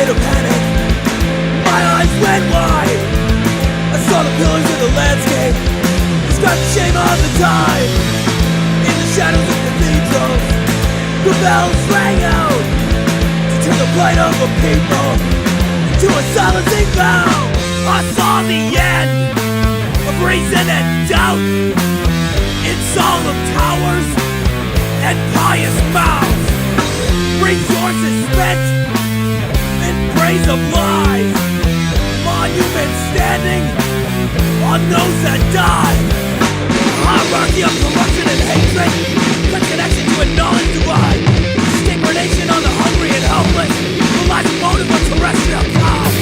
state of panic. My eyes went wide. I saw the pillars of the landscape, described the shame of the time. In the shadows of cathedrals, the bells rang out to turn the plight of a people to a silencing bell. I saw the end of reason and doubt in solemn towers and pious mouths. Resources spent in praise of lies, monuments standing on those that died. Hierarchy of corruption and hatred, cut connection to a knowledge divide. Stigmatization on the hungry and helpless, the life motive of terrestrial cows.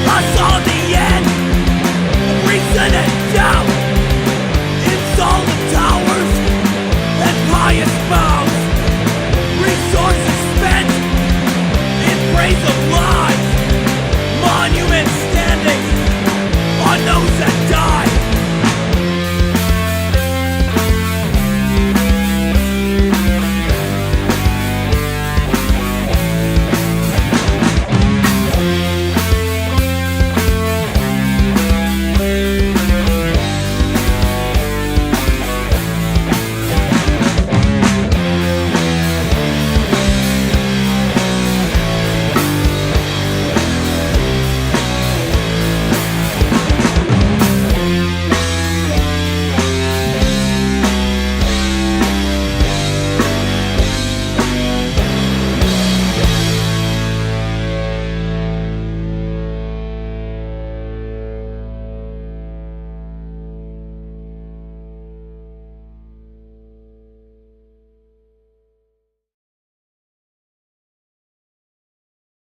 I saw the